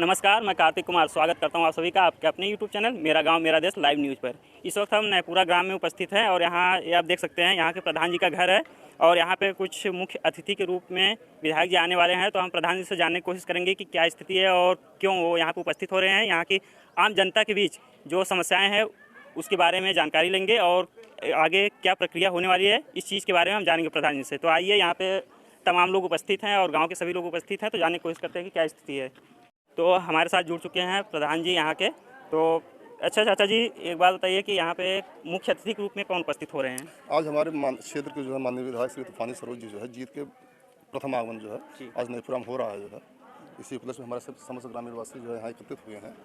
नमस्कार, मैं कार्तिक कुमार स्वागत करता हूं आप सभी का आपके अपने YouTube चैनल मेरा गांव मेरा देश लाइव न्यूज़ पर। इस वक्त हम नयपुरा ग्राम में उपस्थित हैं और यहाँ ये आप देख सकते हैं यहाँ के प्रधान जी का घर है और यहाँ पे कुछ मुख्य अतिथि के रूप में विधायक जी आने वाले हैं। तो हम प्रधान जी से जानने की कोशिश करेंगे कि क्या स्थिति है और क्यों वो यहाँ पर उपस्थित हो रहे हैं। यहाँ की आम जनता के बीच जो समस्याएँ हैं उसके बारे में जानकारी लेंगे और आगे क्या प्रक्रिया होने वाली है इस चीज़ के बारे में हम जानेंगे प्रधान जी से। तो आइए, यहाँ पे तमाम लोग उपस्थित हैं और गांव के सभी लोग उपस्थित हैं, तो जानने की कोशिश करते हैं कि क्या स्थिति है। तो हमारे साथ जुड़ चुके हैं प्रधान जी यहाँ के। तो अच्छा चाचा जी, एक बात बताइए कि यहाँ पे मुख्य अतिथि के रूप में कौन उपस्थित हो रहे हैं? आज हमारे क्षेत्र के जो है माननीय विधायक श्री तूफानी सरोज जी जो है जीत के प्रथम आगमन जो है आज नयपुरा में हो रहा है जो है। इसी उपलक्ष्य में हमारे समस्त ग्रामीण वासी जो है यहाँ एकत्रित हुए हैं।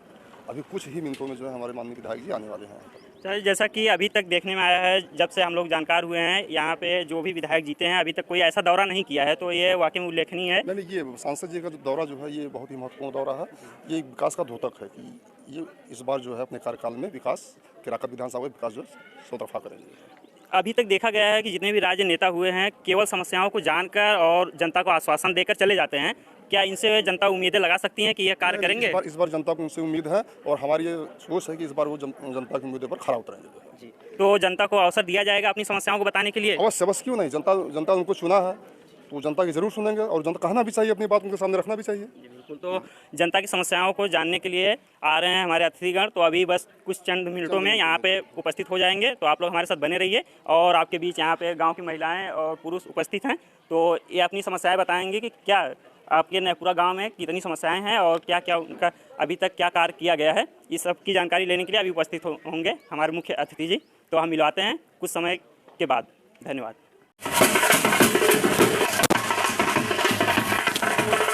अभी कुछ ही मिनटों में जो है हमारे माननीय विधायक जी आने वाले हैं। सर, जैसा कि अभी तक देखने में आया है, जब से हम लोग जानकार हुए हैं, यहाँ पे जो भी विधायक जीते हैं अभी तक कोई ऐसा दौरा नहीं किया है, तो ये वाकई में उल्लेखनीय है। नहीं, ये सांसद जी का जो दौरा जो है ये बहुत ही महत्वपूर्ण दौरा है। ये विकास का द्योतक है कि ये इस बार जो है अपने कार्यकाल में विकास किराकत विधानसभा विकास जो सौतरफा करेंगे। अभी तक देखा गया है कि जितने भी राज्य नेता हुए हैं केवल समस्याओं को जानकर और जनता को आश्वासन देकर चले जाते हैं। क्या इनसे जनता उम्मीदें लगा सकती हैं कि यह कार्य करेंगे? इस बार जनता को उनसे उम्मीद है और हमारी ये सोच है कि इस बार वो जनता की उम्मीदों पर खरा उतरेंगे जी। तो जनता को अवसर दिया जाएगा अपनी समस्याओं को बताने के लिए? अवश्य, बस क्यों नहीं। जनता उनको चुना है तो जनता की जरूर सुनेंगे और जनता कहना भी चाहिए, अपनी बात उनके सामने रखना भी चाहिए। बिल्कुल। तो जनता की समस्याओं को जानने के लिए आ रहे हैं हमारे अतिथिगण, तो अभी बस कुछ चंद मिनटों में यहाँ पे उपस्थित हो जाएंगे। तो आप लोग हमारे साथ बने रहिए और आपके बीच यहाँ पे गांव की महिलाएं और पुरुष उपस्थित हैं, तो ये अपनी समस्याएं बताएंगे कि क्या आपके नयपुरा गांव में कितनी समस्याएं हैं और क्या क्या उनका अभी तक क्या कार्य किया गया है। इस सब की जानकारी लेने के लिए अभी उपस्थित होंगे हमारे मुख्य अतिथि जी। तो हम मिलवाते हैं कुछ समय के बाद। धन्यवाद।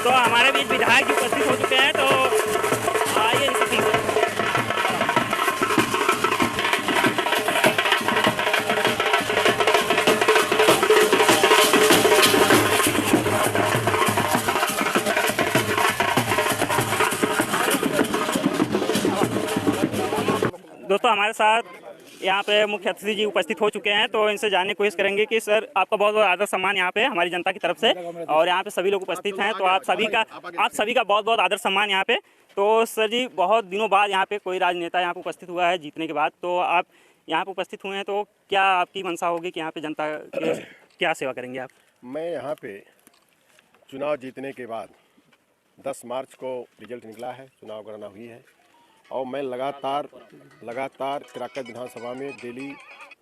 तो हमारे बीच विधायक जी उपस्थित हो चुके हैं, तो आइए दोस्तों, हमारे साथ यहाँ पे मुख्य अतिथि जी उपस्थित हो चुके हैं, तो इनसे जानने की कोशिश करेंगे कि सर, आपका बहुत बहुत आदर सम्मान यहाँ पे हमारी जनता की तरफ से, और यहाँ पे सभी लोग उपस्थित हैं, तो आप सभी का बहुत बहुत आदर सम्मान यहाँ पे। तो सर जी, बहुत दिनों बाद यहाँ पे कोई राजनेता यहाँ पे उपस्थित हुआ है जीतने के बाद, तो आप यहाँ पे उपस्थित हुए हैं, तो क्या आपकी मंशा होगी कि यहाँ पे जनता की क्या सेवा करेंगे आप? मैं यहाँ पे चुनाव जीतने के बाद 10 मार्च को रिजल्ट निकला है, चुनाव गणना हुई है और मैं लगातार किराकत विधानसभा में डेली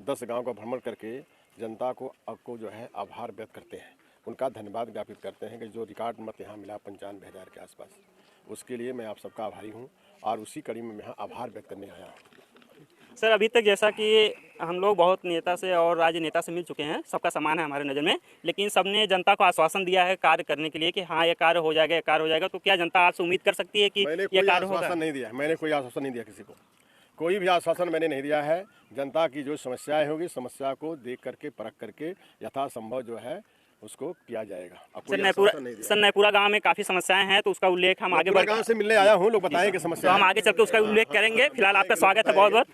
10 गांव का भ्रमण करके जनता को जो है आभार व्यक्त करते हैं, उनका धन्यवाद ज्ञापित करते हैं कि जो रिकॉर्ड मत यहाँ मिला 95,000 के आसपास, उसके लिए मैं आप सबका आभारी हूँ और उसी कड़ी में मैं यहाँ आभार व्यक्त करने आया हूँ। सर, अभी तक जैसा कि हम लोग बहुत नेता से और राजनेता से मिल चुके हैं, सबका सम्मान है हमारे नज़र में, लेकिन सबने जनता को आश्वासन दिया है कार्य करने के लिए कि हाँ ये कार्य हो जाएगा, ये कार्य हो जाएगा। तो क्या जनता आज से उम्मीद कर सकती है कि ये कार्य होगा? मैंने कोई आश्वासन नहीं दिया किसी को, कोई भी आश्वासन मैंने नहीं दिया है। जनता की जो समस्याएं होगी, समस्या को देख करके परख करके यथासंभव जो है उसको किया जाएगा। सर, नयपुरा गांव में काफ़ी समस्याएं हैं, तो उसका उल्लेख हम आगे गांव से मिलने आया हूँ, लोग बताएं कि समस्या, तो हम आगे चल के उसका उल्लेख करेंगे। फिलहाल आपका स्वागत है, बहुत बहुत।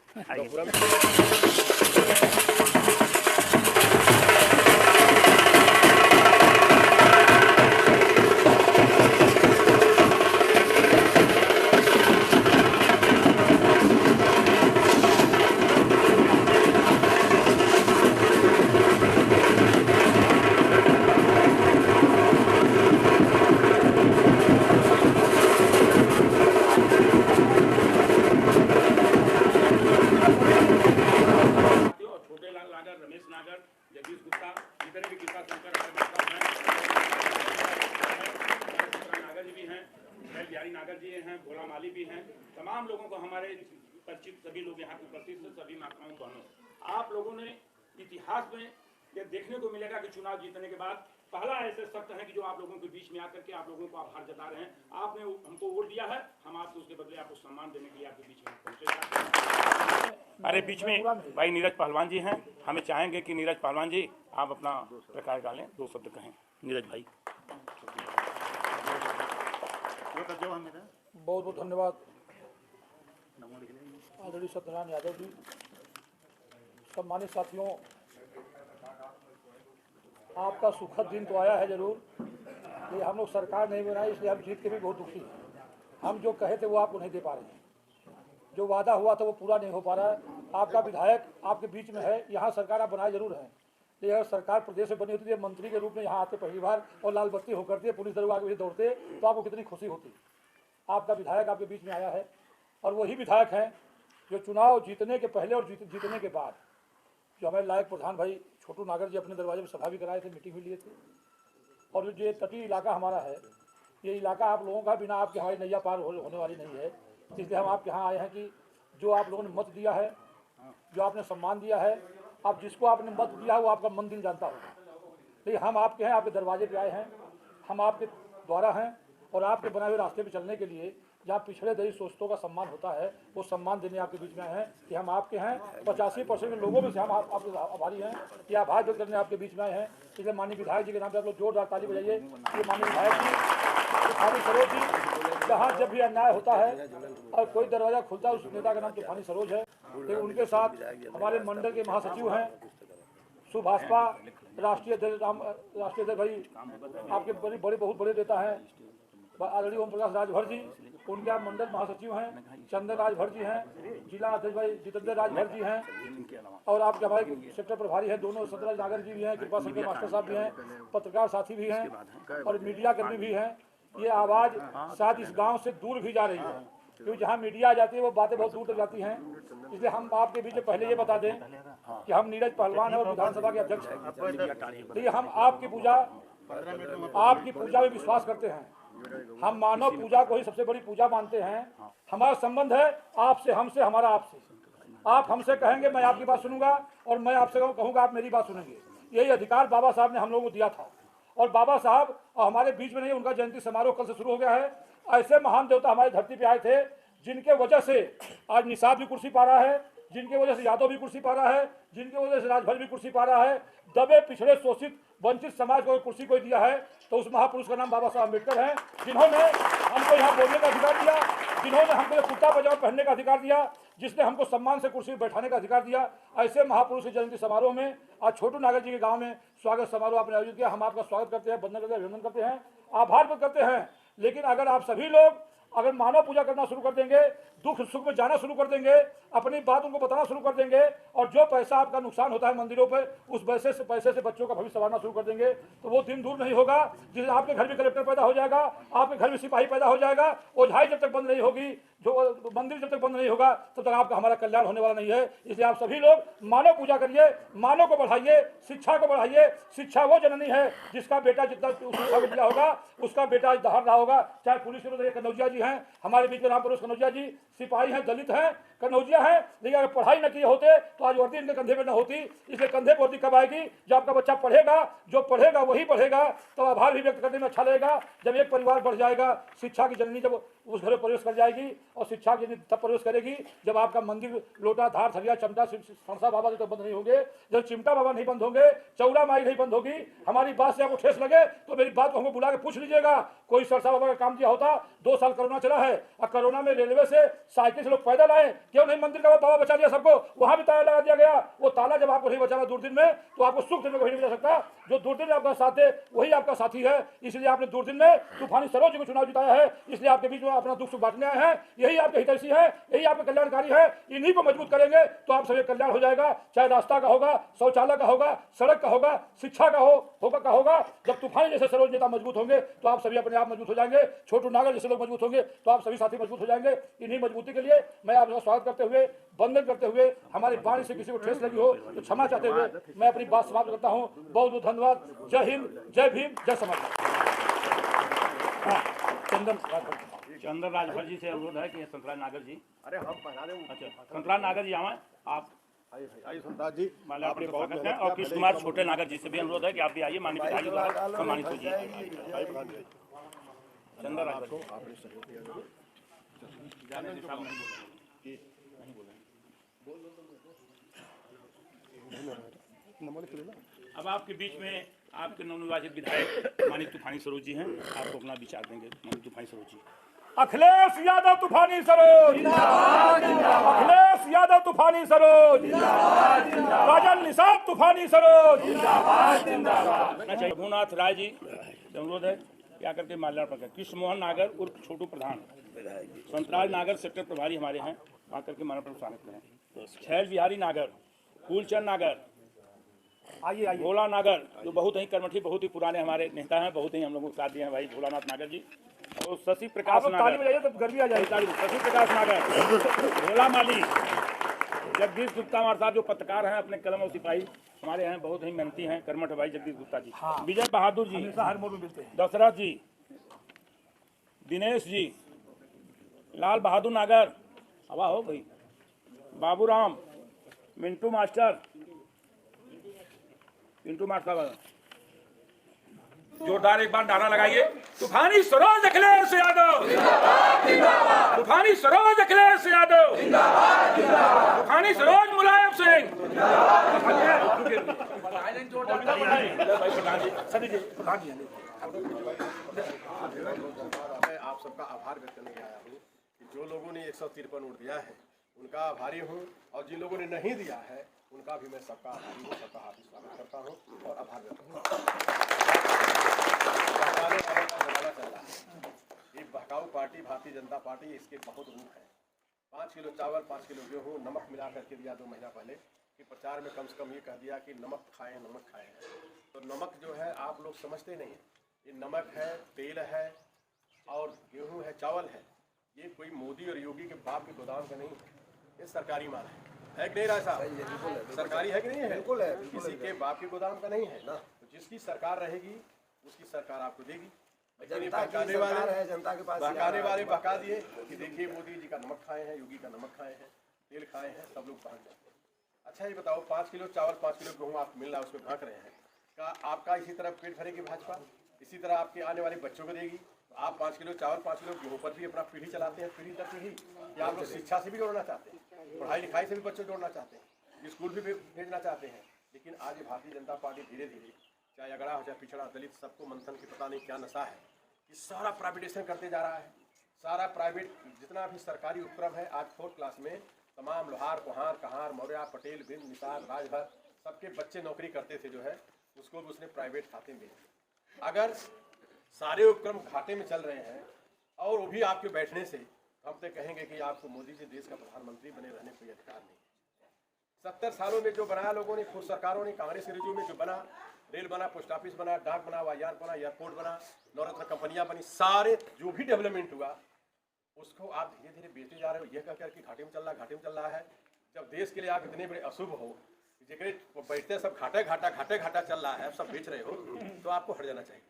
नागर जी हैं, भोला माली भी हैं, तमाम लोगों को हमारे परिचित सभी लोग यहाँ उपस्थित हैं, सभी माताओं बहनों, आप लोगों ने इतिहास में ये देखने को मिलेगा कि चुनाव जीतने के बाद पहला ऐसे शख्स है कि जो आप लोगों के बीच में आकर के आप लोगों को आभार जता रहे हैं। आपने हमको वोट दिया है, हम आपको उसके बदले आपको सम्मान देने के लिए आपके बीच में पहुंचे। अरे बीच में भाई नीरज पहलवान जी हैं, हमें चाहेंगे कि नीरज पहलवान जी आप अपना प्रकार डालें, 2 शब्द कहें। नीरज भाई। बहुत बहुत धन्यवाद आदरणीय सत्यनारायण यादव जी। सम्मानित साथियों, आपका सुखद दिन तो आया है जरूर, ये हम लोग सरकार नहीं बनाई, इसलिए हम जीत के भी बहुत दुखी हैं। हम जो कहे थे वो आपको नहीं दे पा रहे हैं। जो वादा हुआ था वो पूरा नहीं हो पा रहा है। आपका विधायक आपके बीच में है, यहाँ सरकार आप बनाए जरूर हैं, लेकिन अगर सरकार प्रदेश में बनी होती है, मंत्री के रूप में यहाँ आते पहली बार और लाल बत्ती हो करती है, पुलिस दरोगा आगे दौड़ते, तो आपको कितनी खुशी होती। आपका विधायक आपके बीच में आया है और वही विधायक हैं जो चुनाव जीतने के पहले और जीतने के बाद जो हमारे लायक प्रधान भाई छोटू नागर जी अपने दरवाजे में सभा भी कराए थे, मीटिंग भी लिए थे। और जो ये तटीय इलाका हमारा है, ये इलाका आप लोगों का बिना आपके हमारी नैया पार होने वाली नहीं है। इसलिए हम आपके यहाँ आए हैं कि जो आप लोगों ने मत दिया है, जो आपने सम्मान दिया है, आप जिसको आपने मत दिया है वो आपका मन दिल जानता होगा। लेकिन हम आपके हैं, आपके दरवाजे पे आए हैं, हम आपके द्वारा हैं और आपके बनाए हुए रास्ते पे चलने के लिए जहाँ पिछड़े दलित शोषितों का सम्मान होता है वो सम्मान देने आपके बीच में आए हैं कि हम आपके हैं। 85% के लोगों में से हम आपके आभारी हैं कि आभार व्यक्त करने आपके बीच में आए हैं। इसलिए माननीय विधायक जी के नाम पर आप लोग जोरदार ताली बजाइए। ये माननीय विधायक जी तूफानी सरोज जी, जहाँ जब भी अन्याय होता है और कोई दरवाजा खुलता है उस नेता का नाम तूफानी सरोज है। लेकिन उनके साथ हमारे मंडल के महासचिव हैं, सुभाषपा राष्ट्रीय अध्यक्ष भाई आपके बड़े बहुत बड़े नेता हैं आदरणीय ओम प्रकाश राजभर जी, उनके आप मंडल महासचिव हैं, चंदन राजभर जी हैं, जिला अध्यक्ष भाई जितेंद्र राजभर जी हैं और आपके हमारे सेक्टर प्रभारी हैं दोनों सतराज नागर जी भी हैं, कृपा शंकर मास्टर साहब भी हैं, पत्रकार साथी भी हैं और मीडिया कर्मी भी हैं। ये आवाज़ शायद इस गाँव से दूर भी जा रही है, क्योंकि जहाँ मीडिया आ जाती है वो बातें बहुत दूर तक जाती हैं। इसलिए हम आपके बीच में पहले ये बता दें कि हम नीरज पहलवान हैं और विधानसभा के अध्यक्ष हैं। लेकिन हम आपकी पूजा में विश्वास करते हैं। हम मानव पूजा को ही सबसे बड़ी पूजा मानते हैं। हमारा संबंध है आपसे, हमसे, हमारा आपसे। आप हमसे कहेंगे मैं आपकी बात सुनूंगा और मैं आपसे कहूँगा आप मेरी बात सुनेंगे। यही अधिकार बाबा साहब ने हम लोगों को दिया था और बाबा साहब हमारे बीच में नहीं, उनका जयंती समारोह कल से शुरू हो गया है। ऐसे महान देवता हमारी धरती पे आए थे जिनके वजह से आज निषाद भी कुर्सी पा रहा है, जिनके वजह से यादव भी कुर्सी पा रहा है, जिनके वजह से राजभर भी कुर्सी पा रहा है। दबे पिछड़े शोषित वंचित समाज को कुर्सी कोई दिया है तो उस महापुरुष का नाम बाबा साहब अम्बेडकर हैं, जिन्होंने हमको यहाँ बोलने का अधिकार दिया, जिन्होंने हमको कुर्ता पजामा पहनने का अधिकार दिया, जिसने हमको सम्मान से कुर्सी पर बैठाने का अधिकार दिया। ऐसे महापुरुष के जयंती समारोह में आज छोटू नागर जी के गाँव में स्वागत समारोह आपने आयोजित किया। हम आपका स्वागत करते हैं, वंदन करते हैं, अभिनंदन करते हैं, आभार व्यक्त करते हैं। लेकिन अगर आप सभी लोग अगर मानव पूजा करना शुरू कर देंगे, दुख सुख में जाना शुरू कर देंगे, अपनी बात उनको बताना शुरू कर देंगे और जो पैसा आपका नुकसान होता है मंदिरों पर उस पैसे से बच्चों का भविष्य संवारना शुरू कर देंगे तो वो दिन दूर नहीं होगा जिस आपके घर में कलेक्टर पैदा हो जाएगा, आपके घर में सिपाही पैदा हो जाएगा। ओझाई जब तक बंद नहीं होगी, जो मंदिर जब तक बंद नहीं होगा तब तक आपका हमारा कल्याण होने वाला नहीं है। इसलिए आप सभी लोग मानव पूजा करिए, मानव को बढ़ाइए, शिक्षा को बढ़ाइए। शिक्षा वो जननी है जिसका बेटा जितना शिक्षा मिला होगा उसका बेटा दहाड़ रहा होगा। चाहे पुलिस के कन्नौजिया जी हैं, हमारे बीच में राम परोस कन्नौजिया जी सिपाही हैं, दलित हैं, कन्नौजिया हैं, लेकिन अगर पढ़ाई न किए होते तो आज वर्दी इनके कंधे पर न होती। इसलिए कंधे पर वर्दी कब आएगी? जब आपका बच्चा पढ़ेगा, जो पढ़ेगा वही बढ़ेगा। तो आभार भी व्यक्त करने में अच्छा लगेगा जब एक परिवार बढ़ जाएगा। शिक्षा की जननी जब उस घर में प्रवेश कर जाएगी और शिक्षा की तब प्रवेश करेगी जब आपका मंदिर लोटा धार थलिया चमटा सरसा बाबा तो बंद नहीं होंगे, जब चिमटा बाबा नहीं बंद होंगे, चौड़ा माई नहीं बंद होगी। हमारी बात से आपको ठेस लगे तो मेरी बात को हमको बुला के पूछ लीजिएगा। कोई सरसा बाबा का काम किया होता, 2 साल कोरोना चला है और कोरोना में रेलवे से साइकिल से लोग पैदल आए, क्यों नहीं मंदिर का बाबा बचा दिया सबको, वहां भी ताला लगा दिया गया। वो ताला जब आपको नहीं बचाना दूरदिन में तो आपको सुख दिन में कोई नहीं बचा सकता। जो दूरदिन में आपका साथ है वही आपका साथी है। इसलिए आपने दूरदिन में तूफानी सरोज जी को चुनाव जिताया है। इसलिए आपके बीच में अपना दुख सुख बांटने आए हैं। यही आपके हितैषी है, यही आपके कल्याणकारी है। इन्हीं को मजबूत करेंगे तो आप सभी कल्याण हो जाएगा। चाहे रास्ता का होगा, शौचालय का होगा, सड़क का होगा, शिक्षा का होगा। जब तूफानी जैसे सरोज नेता मजबूत होंगे तो आप सभी अपने आप मजबूत हो जाएंगे। छोटू नागर जैसे लोग मजबूत होंगे तो आप सभी साथी मजबूत हो जाएंगे। इन्हीं मजबूती के लिए मैं आपका स्वागत करते हुए, वंदन करते हुए, हमारी वाणी से किसी को ठेस लगी हो तो क्षमा चाहते हुए मैं अपनी बात समाप्त करता हूँ। बहुत बहुत धन्यवाद। जय हिंद, जय भीम, जय समाज। चंदन राजभर जी से अनुरोध है कि संतराज नागर जी, अरे हम पहना दें। अच्छा संतराज नागर जी आए, आप आइए संतराज जी, आपने बहुत मेहनत किया। और कृष्ण कुमार छोटे नागर जी से भी अनुरोध है कि आप भी आइए, माननीय पिताजी द्वारा सम्मानित होइए। चंदन राजभर को आपने सहयोग किया। अब आपके बीच में आपके नवनिर्वाचित विधायक माननीय तूफानी सरोज जी हैं, आपको अपना विचार देंगे। माननीय तूफानी सरोज जी। अखिलेश यादव तूफानी सरोज, अखिलेश यादव तूफानी सरोज, राजन निषाद तूफानी सरोज। रघुनाथ राय जी से अनुरोध है क्या करके माल्यार्पण करें। कृष्ण मोहन नागर उर्फ छोटू प्रधान संतराज नागर सेक्टर प्रभारी हमारे हैं, आकर के मानव स्वागत करें। छैल बिहारी नागर, फूलचंद नागर, आइए आइए। भोला नागर जो बहुत ही कर्मठी, बहुत ही पुराने हमारे नेता हैं, बहुत ही हम लोगों को साथ दिए हैं भाई भोलानाथ नागर जी। और शशि प्रकाश ताली नागर, बजाइए तो गर्मी आ जाएगी। शशि प्रकाश नागर, भोला माली, जगदीश गुप्ता हमारे साहब जो पत्रकार हैं, अपने कलम और सिपाही हमारे हैं, बहुत ही मेहनती हैं, कर्मठ भाई जगदीश गुप्ता जी। विजय बहादुर जी, हमेशा हर मोड़ में मिलते हैं। दशरथ जी, दिनेश जी, लाल बहादुर नागर, हवा हो भाई, बाबूराम, मिंटू मास्टर, जोरदार एक बार नारा लगाइए। तूफानी सरोज अखिलेश यादव, तूफानी सरोज अखिलेश यादव, तूफानी सरोज मुलायम सिंह। मैं आप सबका आभार व्यक्त करने आया हूँ कि जो लोगों ने 153 वोट दिया है उनका आभारी हूँ, और जिन लोगों ने नहीं दिया है उनका भी मैं सबका आभारी हूँ, सबका हार्दिक स्वागत करता हूँ और आभार व्यक्त करता हूँ। ये बहकाऊ पार्टी भारतीय जनता पार्टी, इसके बहुत रूप है। 5 किलो चावल, 5 किलो गेहूँ, नमक मिला करके दिया 2 महीना पहले कि प्रचार में कम से कम ये कह दिया कि नमक खाएं, नमक खाएं। तो नमक जो है आप लोग समझते नहीं है, ये नमक है, तेल है और गेहूँ है, चावल है। ये कोई मोदी और योगी के बाप के गोदाम का नहीं है, ये सरकारी माल है कि नहीं राय साहब? सरकारी है कि नहीं है? बिल्कुल है, किसी के बाप के गोदाम का नहीं है ना। तो जिसकी सरकार रहेगी उसकी सरकार आपको देगी। लेकिन बहकाने वाले, जनता के पास बहकाने वाले बहका दिए कि देखिए मोदी जी का नमक खाए हैं, योगी का नमक खाए हैं, तेल खाए हैं, सब लोग पहन जाते हैं। अच्छा ये बताओ, 5 किलो चावल, 5 किलो गेहूँ आपको मिल रहा है, उसमें भाग रहे हैं, क्या आपका इसी तरह पेट भरेगी भाजपा? इसी तरह आपके आने वाले बच्चों को देगी? आप 5 किलो चावल, 5 किलो गेहूँ पर भी अपना पीढ़ी चलाते हैं, पीढ़ी दर पीढ़ी। या आप लोग शिक्षा से भी जोड़ना चाहते हैं, पढ़ाई लिखाई से भी बच्चों जोड़ना चाहते हैं, स्कूल भी भेजना चाहते हैं। लेकिन आज ये भारतीय जनता पार्टी धीरे धीरे, चाहे अगड़ा हो चाहे पिछड़ा, दलित, सबको मंथन की पता नहीं क्या नशा है, कि सारा प्राइवेटाइजेशन करते जा रहा है। सारा प्राइवेट, जितना भी सरकारी उपक्रम है, आज 4th क्लास में तमाम लोहार, कुहार, कहार, मौर्या, पटेल, बिंद, निषाद, राजभर, सबके बच्चे नौकरी करते थे जो है, उसको भी उसने प्राइवेट खाते में भेज दिया। अगर सारे उपक्रम घाटे में चल रहे हैं और वो भी आपके बैठने से, हम तो कहेंगे कि आपको मोदी जी देश का प्रधानमंत्री बने रहने कोई अधिकार नहीं। 70 सालों में जो बनाया लोगों ने, खुद सरकारों ने, कांग्रेस के रिज्यूम में जो बना, रेल बना, पोस्ट ऑफिस बना, डाक बना, वायुयान बना, एयरपोर्ट बना, नवरत्न कंपनियां बनी, सारे जो भी डेवलपमेंट हुआ उसको आप धीरे धीरे बेचते जा रहे हो, यह कहकर कि घाटे में चल रहा, घाटे में चल रहा है। जब देश के लिए आप इतने बड़े अशुभ हो, जिसके बैठते सब घाटे घाटा चल रहा है, सब बेच रहे हो, तो आपको हट जाना चाहिए।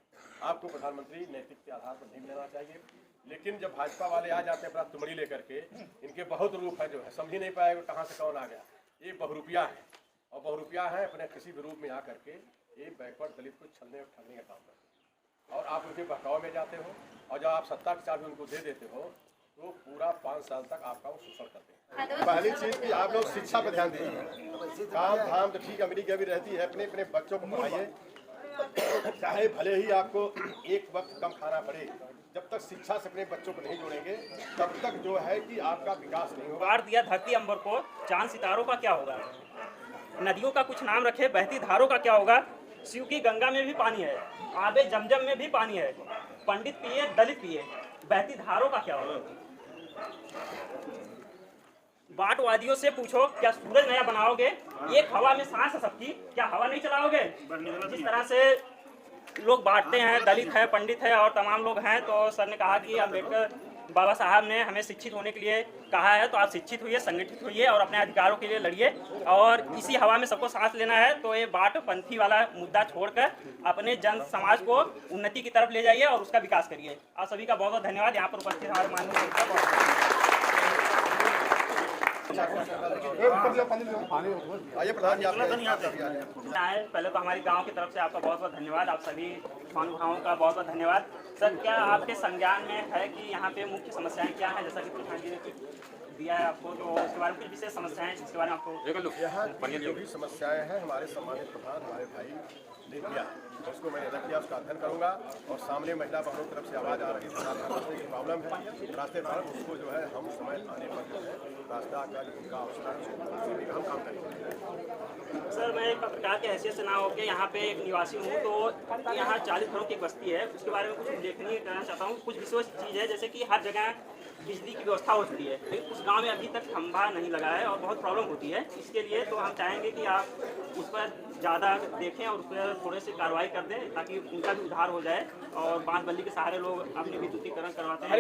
आपको प्रधानमंत्री नैतिक के आधार पर नहीं लेना चाहिए। लेकिन जब भाजपा वाले आ जाते हैं अपना तुमड़ी लेकर के, इनके बहुत रूप है जो है, समझ ही नहीं पाएगा कहाँ से कौन आ गया। ये बहुरूपिया है, और बहुरूपिया है अपने किसी भी रूप में आ करके ये बैकवर्ड दलित को छलने और ठगने का काम करते हैं। और आप उनके बहकाव में जाते हो, और जब आप सत्ता की चाबी उनको दे देते हो तो पूरा 5 साल तक आपका वो शोषण करते हैं। पहली चीज़ कि आप लोग शिक्षा पर ध्यान दीजिए। काम धाम तो ठीक अमेरिका भी रहती है, अपने अपने बच्चों को पढ़ाइए, चाहे भले ही आपको एक वक्त कम खाना पड़े, जब तक शिक्षा से अपने बच्चों को नहीं जोड़ेंगे तब तक जो है कि आपका विकास नहीं होगा। बाढ़ दिया धरती अंबर को, चांद सितारों का क्या होगा? नदियों का कुछ नाम रखे, बहती धारों का क्या होगा? शिव की गंगा में भी पानी है, आबे जमजम में भी पानी है, पंडित पिए दलित पिए, बहती धारों का क्या होगा? बाटवादियों से पूछो, क्या सूरज नया बनाओगे? एक हवा में सांस है सबकी, क्या हवा नहीं चलाओगे? जिस तरह से लोग बांटते हैं, दलित है, पंडित है और तमाम लोग हैं, तो सर ने कहा कि अम्बेडकर बाबा साहब ने हमें शिक्षित होने के लिए कहा है, तो आप शिक्षित होइए, संगठित होइए और अपने अधिकारों के लिए लड़िए। और इसी हवा में सबको सांस लेना है, तो ये बाट पंथी वाला मुद्दा छोड़कर अपने जन समाज को उन्नति की तरफ ले जाइए और उसका विकास करिए। आप सभी का बहुत बहुत धन्यवाद। यहाँ पर उपस्थित हमारे माननीय आइए प्रधान जी, पहले तो हमारी गांव की तरफ से आपका बहुत बहुत धन्यवाद। आप सभी महानुभावों का बहुत बहुत धन्यवाद। सर, क्या आपके संज्ञान में है कि यहाँ पे मुख्य समस्याएं क्या हैं? जैसा कि प्रधान जी ने दिया है आपको, तो उसके बारे में कुछ विशेष समस्याएं जिसके बारे में आपको यहाँ जो भी समस्याएं हैं हमारे सम्मानित प्रधान हमारे भाई ने दिया, उसको मैंने रख दिया, उसका अध्ययन करूँगा। और सामने महिला बहनों की तरफ से आवाज़ आ रही है, रास्ते की प्रॉब्लम है, रास्ते पर उसको जो है हम समय आने पर जो है रास्ता का उनका अवसर हम काम करेंगे। सर, मैं एक पत्रकार के हैसियत से ना होकर यहाँ पे एक निवासी हूँ, तो यहाँ 40 घरों की एक बस्ती है, उसके बारे में कुछ उल्लेखनीय करना चाहता हूँ। कुछ विशेष चीज़ है, जैसे कि हर जगह बिजली की व्यवस्था हो चुकी है, लेकिन उस गांव में अभी तक खंभा नहीं लगा है और बहुत प्रॉब्लम होती है। इसके लिए तो हम चाहेंगे कि आप उस पर ज़्यादा देखें और उस पर थोड़े से कार्रवाई कर दें ताकि उनका भी उद्धार हो जाए। और बांस बल्ली के सहारे लोग अपनी विद्युतीकरण करवाते हैं।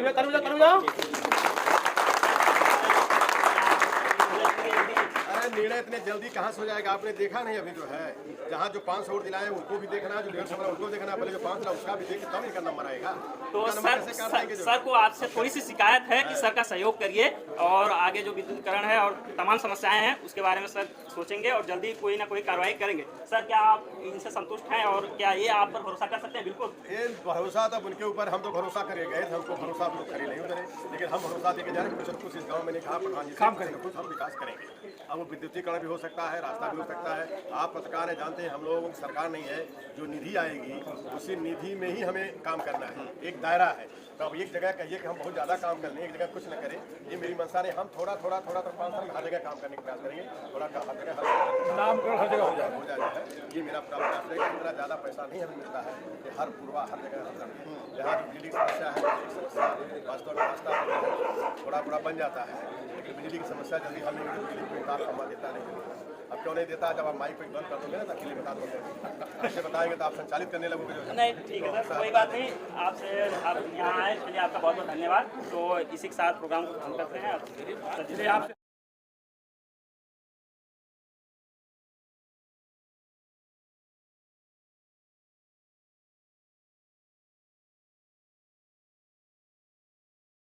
निर्णय इतने जल्दी कहाँ से हो जाएगा? आपने देखा नहीं अभी जो है, जहाँ जो 500 वोट दिलाए उनको भी देखना है, जो 150 उनको देखना है, पहले जो 5 उसका भी देख तब इनका नंबर आएगा। तो सर को आपसे थोड़ी सी शिकायत है कि सर का सहयोग करिए और आगे जो विद्युतीकरण है और तमाम समस्याएं हैं उसके बारे में सर सोचेंगे और जल्दी कोई ना कोई कार्रवाई करेंगे। सर क्या आप इनसे संतुष्ट हैं और क्या ये आप पर भरोसा कर सकते हैं? बिल्कुल, ये भरोसा तब उनके ऊपर हम तो भरोसा करे गए थे, हमको भरोसा हम लोग खड़े नहीं उतरे, लेकिन हम भरोसा देके जा रहे हैं कुछ इस गाँव में ने कहा प्रधान जी काम करेंगे, कुछ हम विकास करेंगे। अब वो विद्युतीकरण भी हो सकता है, रास्ता भी हो सकता है। आप पत्रकार है, जानते हैं हम लोगों की सरकार नहीं है, जो निधि आएगी उसी निधि में ही हमें काम करना है, एक दायरा है। तो अब एक जगह कहिए कि हम बहुत ज़्यादा काम कर लें, एक जगह कुछ न करें, ये मेरी मंशा नहीं। हम थोड़ा थोड़ा थोड़ा तो 5 साल में हर जगह काम करने का प्रयास करेंगे, थोड़ा हर जगह नामकरण हर जगह हो जाए। ये मेरा पूरा प्रयास रहेगा। इतना ज़्यादा पैसा नहीं हमें मिलता है कि हर पूर्वा हर जगह जहाँ बिजली की समस्या है, वास्तव में रास्ता थोड़ा थोड़ा बन जाता है, लेकिन बिजली की समस्या जल्दी हल नहीं होती। बिजली कोई तार खंभा देता नहीं, अब क्यों नहीं देता? जब आप माइक पे बंद कर दोगे ना तो अकेले बता दोगे, ऐसे बताएंगे तो आप संचालित करने लगोगे। नहीं, ठीक है सर, कोई बात नहीं। आपसे आप यहाँ आए, चलिए आपका बहुत बहुत धन्यवाद। तो इसी के साथ प्रोग्राम को खत्म करते हैं।